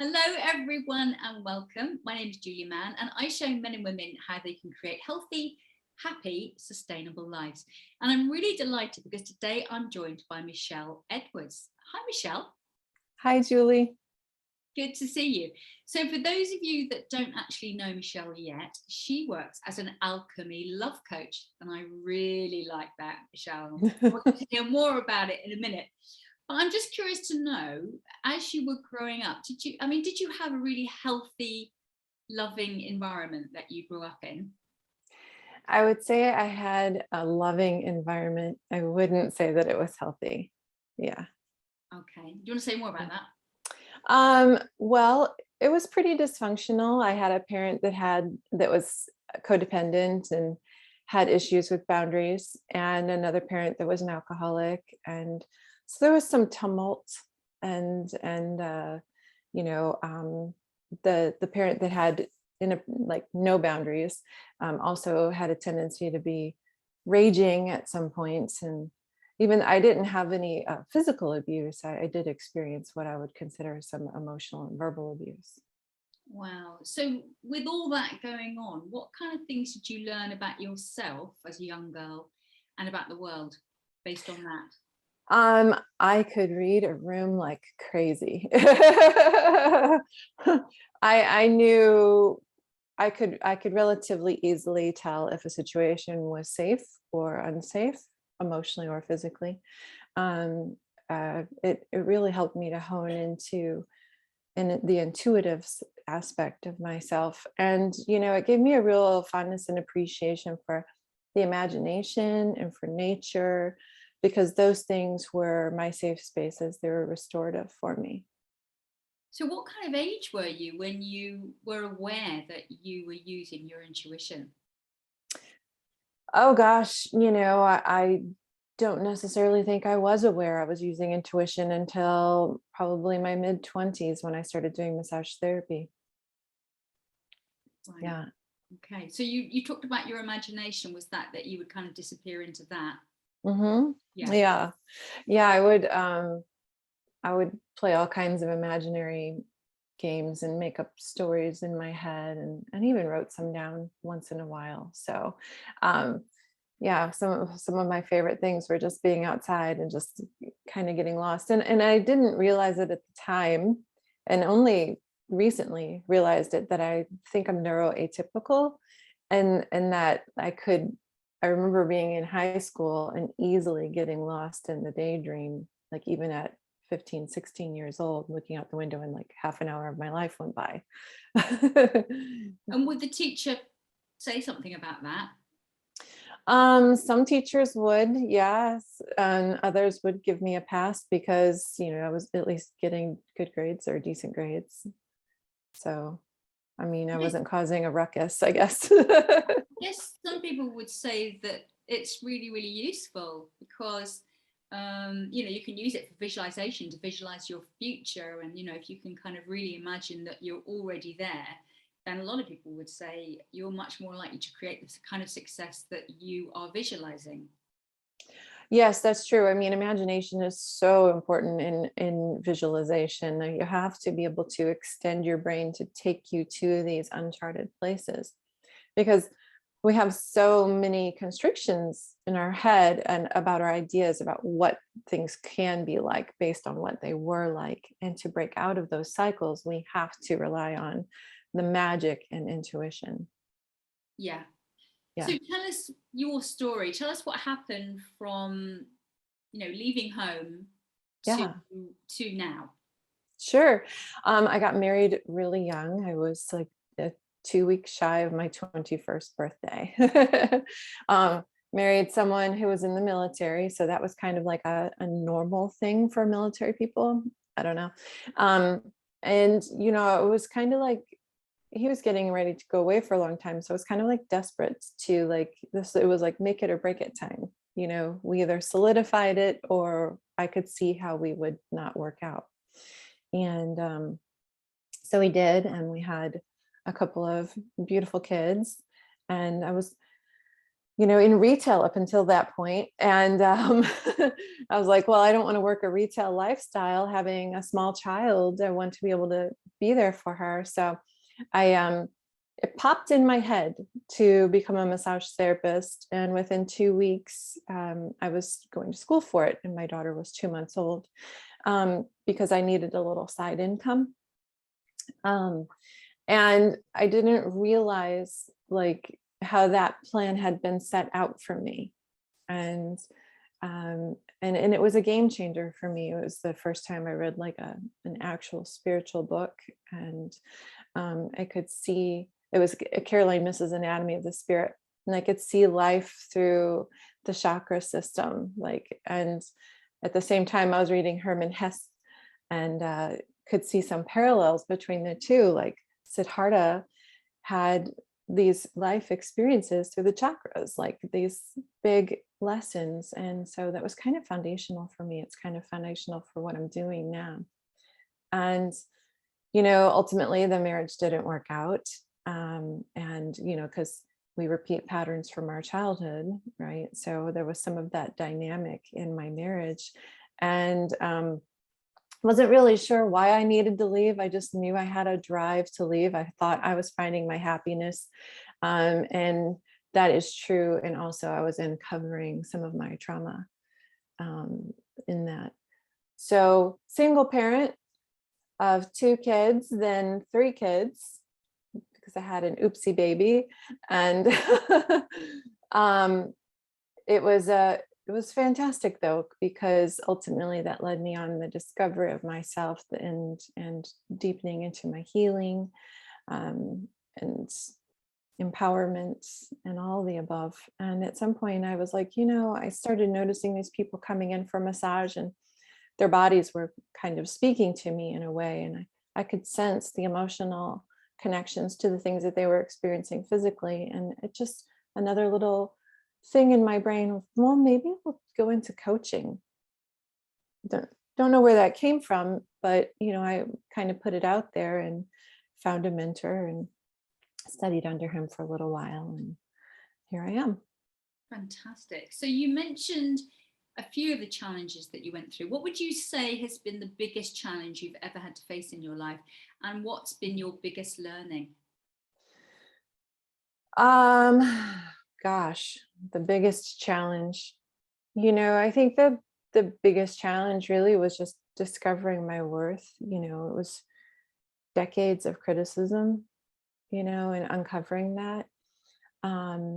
Hello everyone and welcome. My name is Julie Mann and I show men and women how they can create healthy, happy, sustainable lives. And I'm really delighted because today I'm joined by Michelle Edwards. Hi Michelle. Hi Julie. Good to see you. So for those of you that don't actually know Michelle yet, she works as an Alchemy Love Coach. And I really like that, Michelle. We'll hear more about it in a minute. But I'm just curious to know, as you were growing up, did you have a really healthy, loving environment that you grew up in? I would say I had a loving environment. I wouldn't say that it was healthy. Yeah. Okay. Do you want to say more about that? Well, it was pretty dysfunctional. I had a parent that was codependent and had issues with boundaries, and another parent that was an alcoholic. And so there was some tumult and the parent that had no boundaries also had a tendency to be raging at some points. And even I didn't have any physical abuse. I did experience what I would consider some emotional and verbal abuse. Wow. So with all that going on, what kind of things did you learn about yourself as a young girl and about the world based on that? I could read a room like crazy. I knew I could relatively easily tell if a situation was safe or unsafe, emotionally or physically. It really helped me to hone into the intuitive aspect of myself, and it gave me a real fondness and appreciation for the imagination and for nature, because those things were my safe spaces. They were restorative for me. So what kind of age were you when you were aware that you were using your intuition? Oh gosh, I don't necessarily think I was aware I was using intuition until probably my mid-20s when I started doing massage therapy. Right. Yeah. Okay. So you talked about your imagination. Was that you would kind of disappear into that? Mm-hmm. Yeah. Yeah. I would play all kinds of imaginary games and make up stories in my head, and even wrote some down once in a while. So yeah, some of my favorite things were just being outside and just kind of getting lost. And I didn't realize it at the time, and only recently realized it, that I think I'm neuroatypical, and that I remember being in high school and easily getting lost in the daydream, like even at 15, 16 years old, looking out the window and like half an hour of my life went by. And would the teacher say something about that? Some teachers would, yes, and others would give me a pass because, I was at least getting good grades or decent grades. So, I mean, I wasn't causing a ruckus, I guess. Yes, some people would say that it's really, really useful because you can use it for visualization to visualize your future. And, if you can kind of really imagine that you're already there, then a lot of people would say you're much more likely to create this kind of success that you are visualizing. Yes, that's true. I mean, imagination is so important in visualization. You have to be able to extend your brain to take you to these uncharted places, because we have so many constrictions in our head and about our ideas about what things can be like based on what they were like. And to break out of those cycles, we have to rely on the magic and intuition. Yeah. Yeah. So tell us your story. Tell us what happened from, leaving home Yeah. to now. Sure. I got married really young. I was like 2 weeks shy of my 21st birthday. Married someone who was in the military. So that was kind of like a normal thing for military people. I don't know. And, it was kind of like he was getting ready to go away for a long time. So I was kind of like desperate to like this. It was like make it or break it time. We either solidified it or I could see how we would not work out. And so we did, and we had a couple of beautiful kids. And I was in retail up until that point. And I was like, well, I don't want to work a retail lifestyle having a small child. I want to be able to be there for her. So it popped in my head to become a massage therapist. And within 2 weeks, I was going to school for it. And my daughter was 2 months old, because I needed a little side income. And I didn't realize like how that plan had been set out for me. And it was a game changer for me. It was the first time I read like an actual spiritual book. And I could see, it was Caroline Miss's Anatomy of the Spirit. And I could see life through the chakra system. And at the same time, I was reading Hermann Hesse and could see some parallels between the two. Like Siddhartha had these life experiences through the chakras, like these big lessons. And so that was kind of foundational for me. It's kind of foundational for what I'm doing now. And, ultimately the marriage didn't work out. Because we repeat patterns from our childhood, right? So there was some of that dynamic in my marriage. And wasn't really sure why I needed to leave. I just knew I had a drive to leave. I thought I was finding my happiness. And that is true. And also I was uncovering some of my trauma in that. So single parent of 2 kids, then 3 kids, because I had an oopsie baby. And it was fantastic though, because ultimately that led me on the discovery of myself and deepening into my healing and empowerment and all the above. And at some point I was like, I started noticing these people coming in for massage and their bodies were kind of speaking to me in a way. And I could sense the emotional connections to the things that they were experiencing physically. And it just another little thing in my brain, well, maybe we'll go into coaching. Don't know where that came from, but I kind of put it out there and found a mentor and studied under him for a little while, and here I am. Fantastic. So you mentioned a few of the challenges that you went through. What would you say has been the biggest challenge you've ever had to face in your life, and what's been your biggest learning? Gosh, the biggest challenge, I think the biggest challenge really was just discovering my worth. It was decades of criticism, and uncovering that.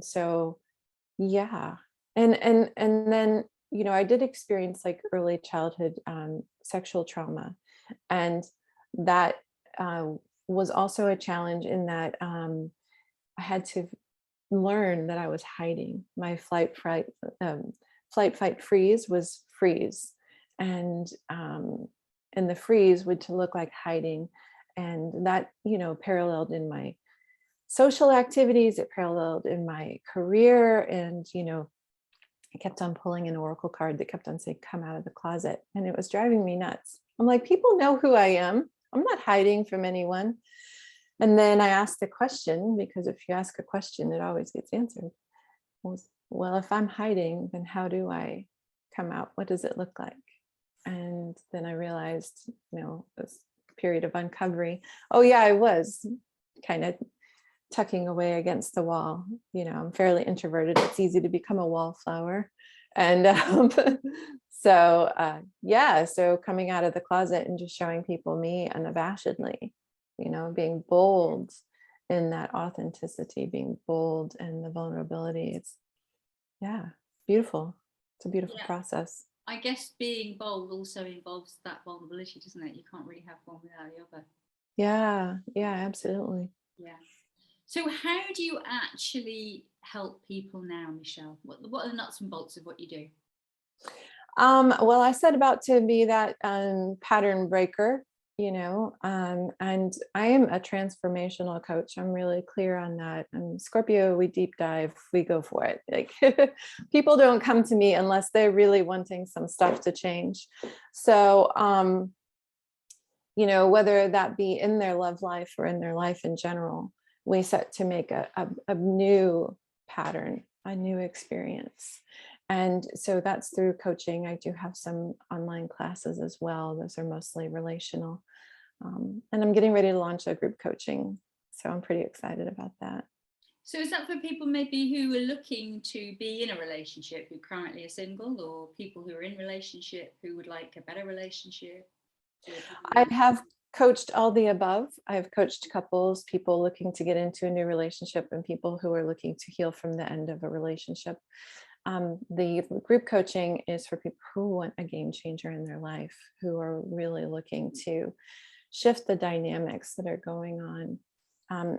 So yeah. And then, I did experience like early childhood sexual trauma. And that was also a challenge in that I had to learn that I was hiding. My flight, fight, freeze was freeze. And the freeze would to look like hiding. And that, paralleled in my social activities, it paralleled in my career. And, I kept on pulling an oracle card that kept on saying, come out of the closet. And it was driving me nuts. I'm like, people know who I am. I'm not hiding from anyone. And then I asked a question, because if you ask a question, it always gets answered. Well, if I'm hiding, then how do I come out? What does it look like? And then I realized, this period of uncovering, oh yeah, I was kind of tucking away against the wall. I'm fairly introverted. It's easy to become a wallflower. And so coming out of the closet and just showing people me unabashedly, being bold in that authenticity, being bold in the vulnerability. It's beautiful. It's a beautiful process. I guess being bold also involves that vulnerability, doesn't it? You can't really have one without the other. Yeah, absolutely. Yeah. So how do you actually help people now, Michelle? What are the nuts and bolts of what you do? Well, I set about to be that pattern breaker, and I am a transformational coach. I'm really clear on that. And Scorpio, we deep dive, we go for it. Like people don't come to me unless they're really wanting some stuff to change. So, whether that be in their love life or in their life in general, we set to make a new pattern a new experience. And so that's through coaching. I do have some online classes as well. Those are mostly relational. And I'm getting ready to launch a group coaching. So I'm pretty excited about that. So is that for people maybe who are looking to be in a relationship, who currently are single, or people who are in relationship who would like a better relationship? I have coached all the above. I've coached couples, people looking to get into a new relationship, and people who are looking to heal from the end of a relationship. The group coaching is for people who want a game changer in their life, who are really looking to shift the dynamics that are going on.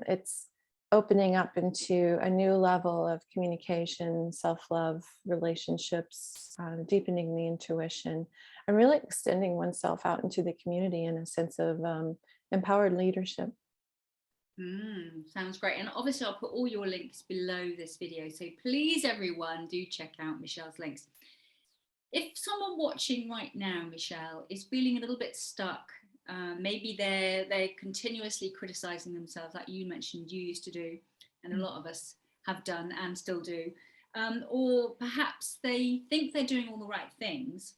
It's opening up into a new level of communication, self-love, relationships, deepening the intuition, and really extending oneself out into the community in a sense of empowered leadership. Sounds great. And obviously I'll put all your links below this video. So please, everyone, do check out Michelle's links. If someone watching right now, Michelle, is feeling a little bit stuck, maybe they're continuously criticizing themselves, like you mentioned you used to do, and a lot of us have done and still do, or perhaps they think they're doing all the right things,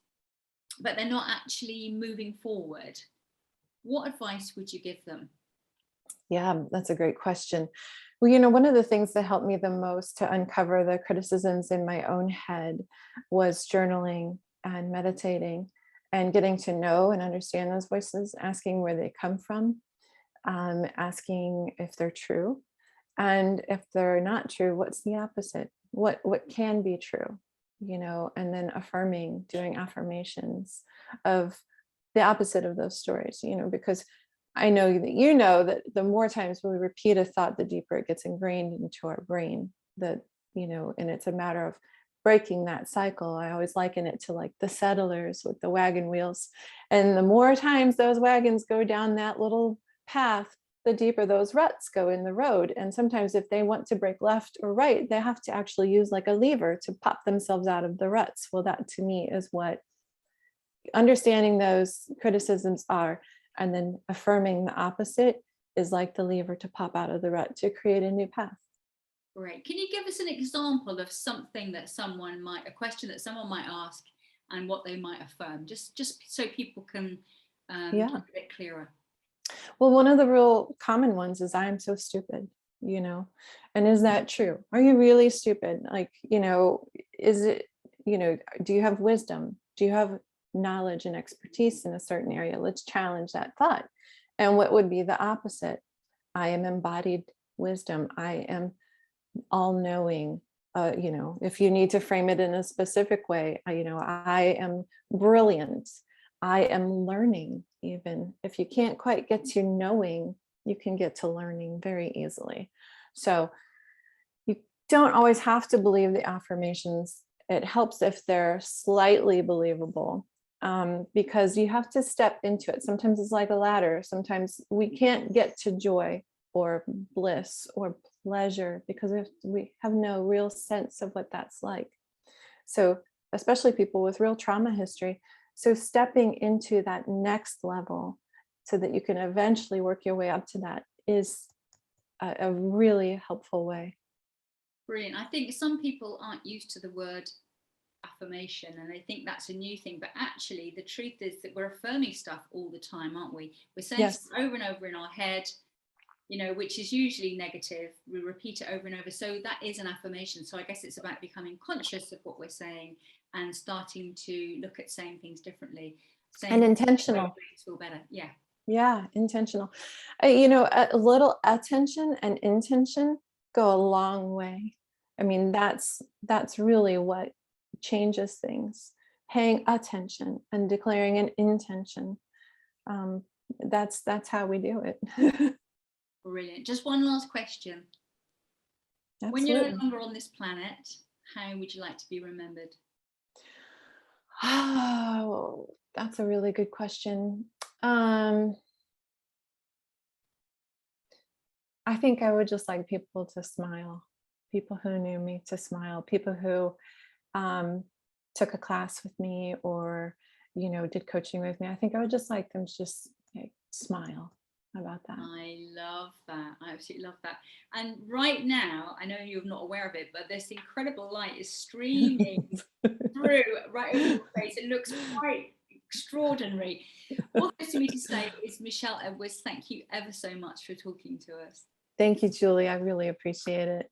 but they're not actually moving forward, what advice would you give them? Yeah, that's a great question. Well, one of the things that helped me the most to uncover the criticisms in my own head was journaling and meditating and getting to know and understand those voices, asking where they come from, asking if they're true. And if they're not true, what's the opposite? What can be true? And then affirming, doing affirmations of the opposite of those stories, because I know that the more times we repeat a thought, the deeper it gets ingrained into our brain. And it's a matter of breaking that cycle. I always liken it to like the settlers with the wagon wheels. And the more times those wagons go down that little path, the deeper those ruts go in the road. And sometimes if they want to break left or right, they have to actually use like a lever to pop themselves out of the ruts. Well, that to me is what understanding those criticisms are. And then affirming the opposite is like the lever to pop out of the rut to create a new path. Great. Can you give us an example of something that a question that someone might ask and what they might affirm, just so people can get a bit clearer? Well, one of the real common ones is, I am so stupid, and is that true? Are you really stupid? Like, is it, do you have wisdom? Do you have knowledge and expertise in a certain area? Let's challenge that thought. And what would be the opposite? I am embodied wisdom. I am all-knowing. If you need to frame it in a specific way, I am brilliant. I am learning. Even if you can't quite get to knowing, you can get to learning very easily. So you don't always have to believe the affirmations. It helps if they're slightly believable, because you have to step into it. Sometimes it's like a ladder. Sometimes we can't get to joy or bliss or pleasure because we have no real sense of what that's like. So especially people with real trauma history. So stepping into that next level so that you can eventually work your way up to that is a really helpful way. Brilliant. I think some people aren't used to the word affirmation and they think that's a new thing, but actually the truth is that we're affirming stuff all the time, aren't we? We're saying Yes. stuff over and over in our head, which is usually negative. We repeat it over and over. So that is an affirmation. So I guess it's about becoming conscious of what we're saying and starting to look at saying things differently. And intentional. Feel better. Yeah. Yeah, intentional. A little attention and intention go a long way. I mean, that's really what changes things. Paying attention and declaring an intention. That's how we do it. Brilliant. Just one last question. Absolutely. When you're no longer on this planet, how would you like to be remembered? Oh, that's a really good question. I think I would just like people to smile. People who knew me to smile. People who took a class with me or, did coaching with me. I think I would just like them to just smile. about that. I love that. I absolutely love that. And right now, I know you're not aware of it, but this incredible light is streaming through right over your face. It looks quite extraordinary. What goes to me to say is, Michelle Edwards, thank you ever so much for talking to us. Thank you, Julie. I really appreciate it.